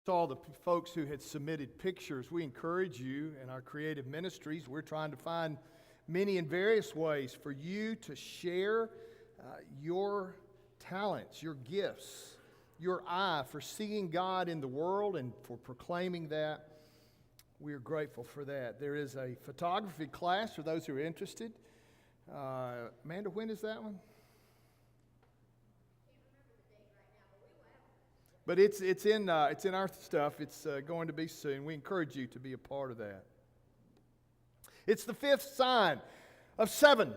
All the folks who had submitted pictures, we encourage you in our creative ministries. We're trying to find many and various ways for you to share your talents, your gifts, your eye for seeing God in the world and for proclaiming that. We are grateful for that. There is a photography class for those who are interested. Amanda, when is that one? But it's in our stuff. It's going to be soon. We encourage you to be a part of that. It's the fifth sign of 7.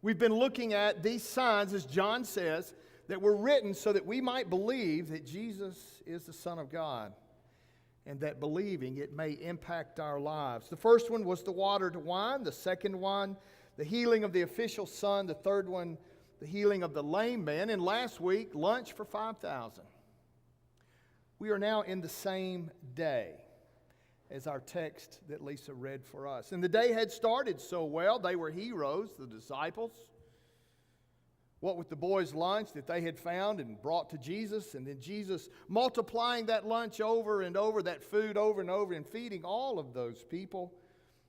We've been looking at these signs, as John says, that were written so that we might believe that Jesus is the Son of God, and that believing it may impact our lives. The first one was the water to wine. The second one, the healing of the official son. The third one, the healing of the lame man. And last week, lunch for 5,000. We are now in the same day as our text that Lisa read for us. And the day had started so well. They were heroes, the disciples. What with the boys' lunch that they had found and brought to Jesus, and then Jesus multiplying that lunch over and over, that food over and over, and feeding all of those people.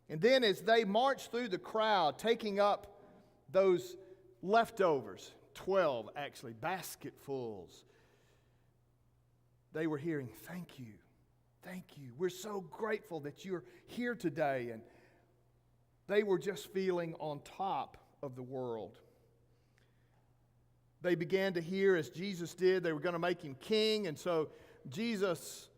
And then as they marched through the crowd, taking up those leftovers, 12 actually, basketfuls, they were hearing, "Thank you, thank you. We're so grateful that you're here today." And they were just feeling on top of the world. They began to hear, as Jesus did, they were going to make him king. And so Jesus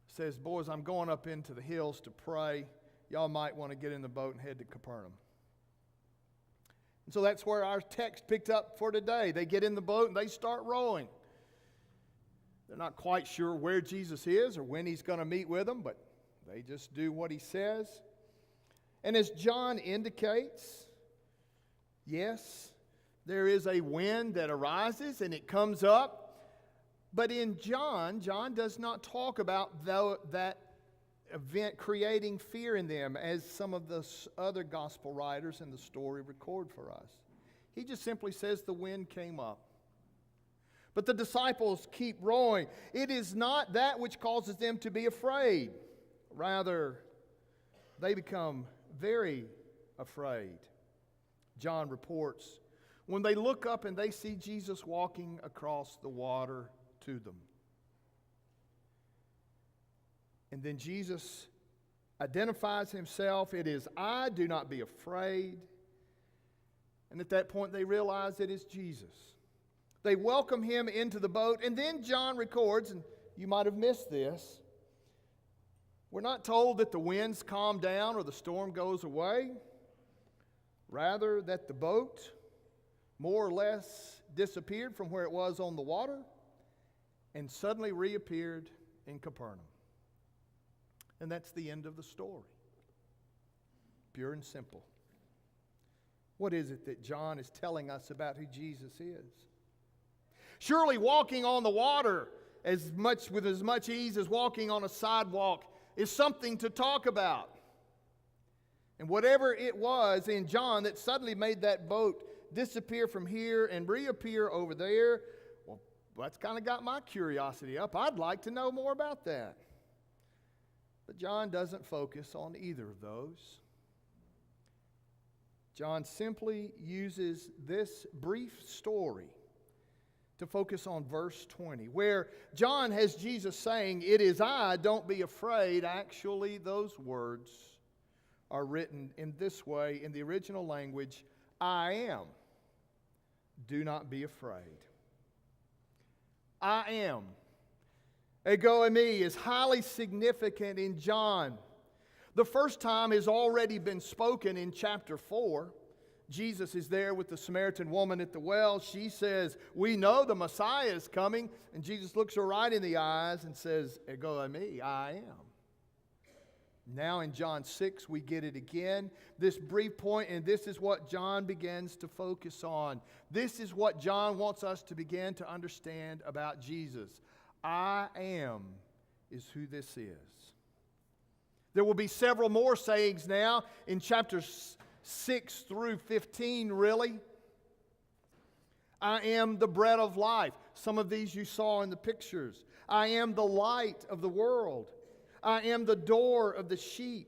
says, "Boys, I'm going up into the hills to pray. Y'all might want to get in the boat and head to Capernaum." And so that's where our text picked up for today. They get in the boat and they start rowing. They're not quite sure where Jesus is or when he's going to meet with them, but they just do what he says. And as John indicates, yes, there is a wind that arises and it comes up. But in John does not talk about that event creating fear in them as some of the other gospel writers in the story record for us. He just simply says the wind came up. But the disciples keep rowing. It is not that which causes them to be afraid. Rather, they become very afraid. John reports, when they look up and they see Jesus walking across the water to them. And then Jesus identifies himself. "It is I, do not be afraid." And at that point they realize it is Jesus. They welcome him into the boat, and then John records, and you might have missed this, we're not told that the winds calm down or the storm goes away. Rather, that the boat more or less disappeared from where it was on the water and suddenly reappeared in Capernaum. And that's the end of the story. Pure and simple. What is it that John is telling us about who Jesus is? Surely walking on the water with as much ease as walking on a sidewalk is something to talk about. And whatever it was in John that suddenly made that boat disappear from here and reappear over there, well, that's kind of got my curiosity up. I'd like to know more about that. But John doesn't focus on either of those. John simply uses this brief story to focus on verse 20, where John has Jesus saying, "It is I, don't be afraid." Actually, those words are written in this way in the original language, "I am, do not be afraid." I am. Ego eimi is highly significant in John. The first time has already been spoken in chapter 4. Jesus is there with the Samaritan woman at the well. She says, "We know the Messiah is coming." And Jesus looks her right in the eyes and says, "Ego eimi, I am." Now in John 6, we get it again. This brief point, and this is what John begins to focus on. This is what John wants us to begin to understand about Jesus. I am is who this is. There will be several more sayings now in chapters 6 through 15, really. I am the bread of life. Some of these you saw in the pictures. I am the light of the world. I am the door of the sheep.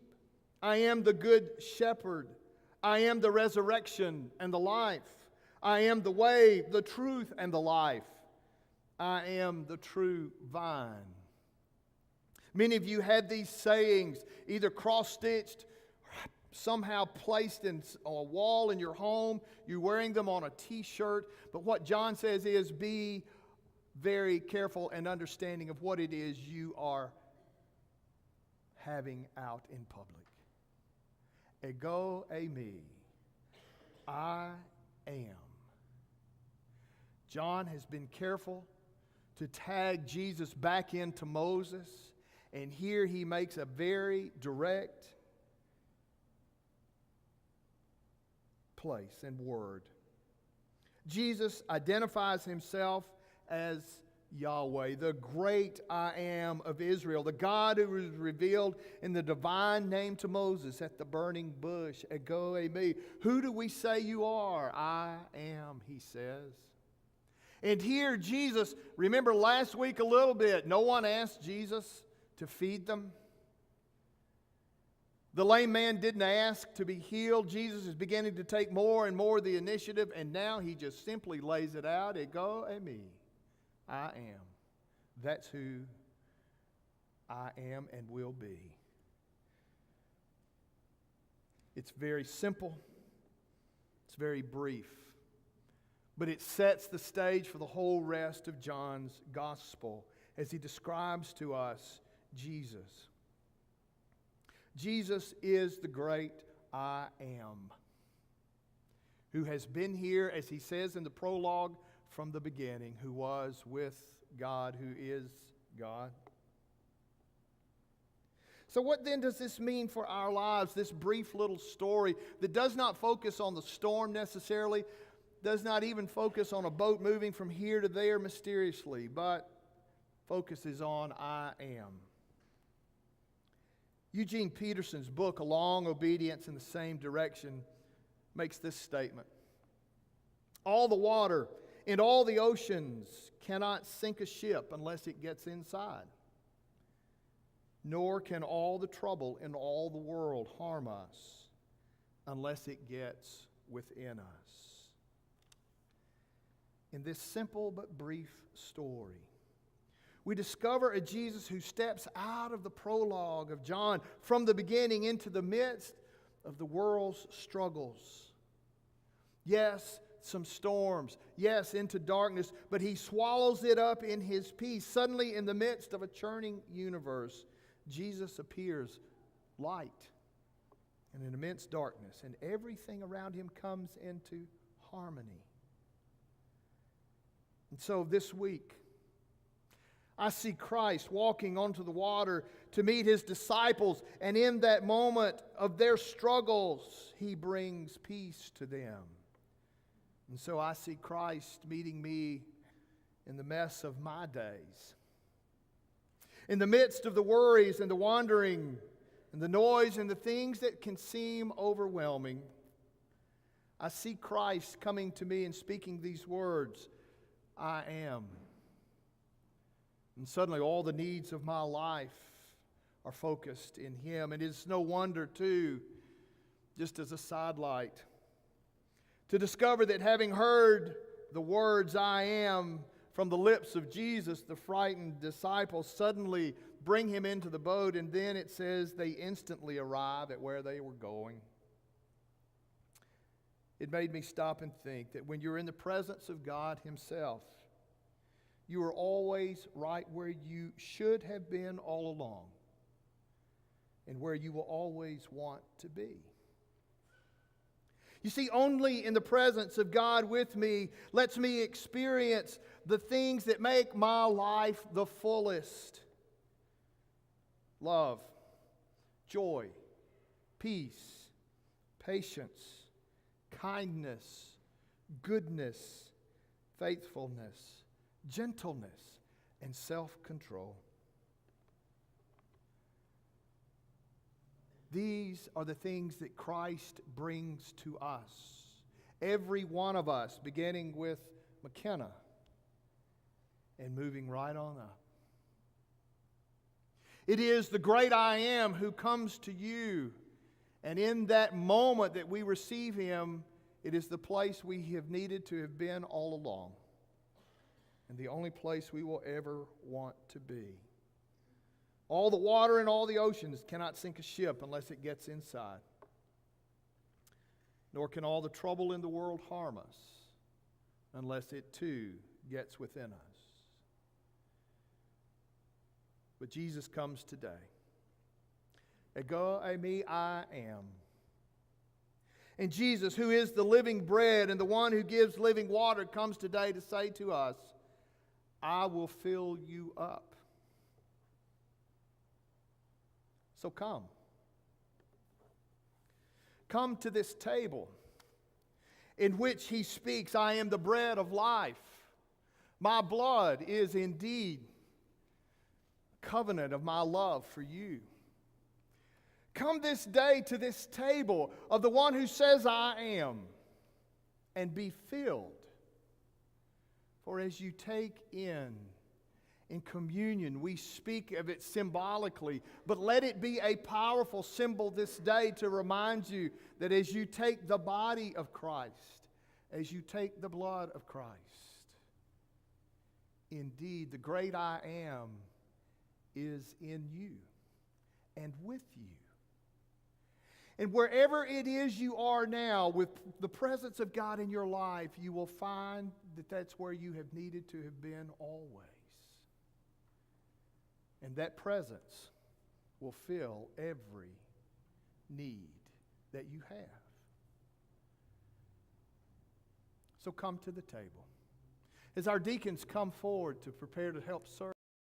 I am the good shepherd. I am the resurrection and the life. I am the way, the truth, and the life. I am the true vine. Many of you had these sayings either cross-stitched, somehow placed in a wall in your home. You're wearing them on a t-shirt. But what John says is, be very careful and understanding of what it is you are having out in public. Ego eimi. I am. John has been careful to tag Jesus back into Moses, and here he makes a very direct place and word. Jesus identifies himself as Yahweh, the great I am of Israel, the God who was revealed in the divine name to Moses at the burning bush. Ego eimi. Who do we say you are? I am, he says. And here Jesus, remember last week a little bit, no one asked Jesus to feed them. The lame man didn't ask to be healed. Jesus is beginning to take more and more of the initiative, and now he just simply lays it out. Ego eimi. I am. That's who I am and will be. It's very simple. It's very brief. But it sets the stage for the whole rest of John's gospel as he describes to us Jesus. Jesus is the great I am, who has been here, as he says in the prologue, from the beginning, who was with God, who is God. So what then does this mean for our lives, this brief little story that does not focus on the storm necessarily, does not even focus on a boat moving from here to there mysteriously, but focuses on I am. Eugene Peterson's book, A Long Obedience in the Same Direction, makes this statement. All the water in all the oceans cannot sink a ship unless it gets inside. Nor can all the trouble in all the world harm us unless it gets within us. In this simple but brief story, we discover a Jesus who steps out of the prologue of John from the beginning into the midst of the world's struggles. Yes, some storms. Yes, into darkness. But he swallows it up in his peace. Suddenly, in the midst of a churning universe, Jesus appears light in an immense darkness. And everything around him comes into harmony. And so this week, I see Christ walking onto the water to meet his disciples. And in that moment of their struggles, he brings peace to them. And so I see Christ meeting me in the mess of my days. In the midst of the worries and the wandering and the noise and the things that can seem overwhelming, I see Christ coming to me and speaking these words, I am. And suddenly all the needs of my life are focused in him. And it's no wonder, too, just as a sidelight, to discover that having heard the words I am from the lips of Jesus, the frightened disciples suddenly bring him into the boat, and then it says they instantly arrive at where they were going. It made me stop and think that when you're in the presence of God himself, you are always right where you should have been all along and where you will always want to be. You see, only in the presence of God with me lets me experience the things that make my life the fullest. Love, joy, peace, patience, kindness, goodness, faithfulness, gentleness, and self-control. These are the things that Christ brings to us. Every one of us, beginning with McKenna and moving right on up. It is the great I Am who comes to you. And in that moment that we receive Him, it is the place we have needed to have been all along. And the only place we will ever want to be. All the water in all the oceans cannot sink a ship unless it gets inside. Nor can all the trouble in the world harm us unless it too gets within us. But Jesus comes today. Ego eimi I am. And Jesus, who is the living bread and the one who gives living water, comes today to say to us, I will fill you up. So come. Come to this table in which He speaks, I am the bread of life. My blood is indeed a covenant of my love for you. Come this day to this table of the one who says, I am, and be filled. For as you take in communion, we speak of it symbolically, but let it be a powerful symbol this day to remind you that as you take the body of Christ, as you take the blood of Christ, indeed the great I Am is in you and with you. And wherever it is you are now, with the presence of God in your life, you will find that that's where you have needed to have been always. And that presence will fill every need that you have. So come to the table. As our deacons come forward to prepare to help serve,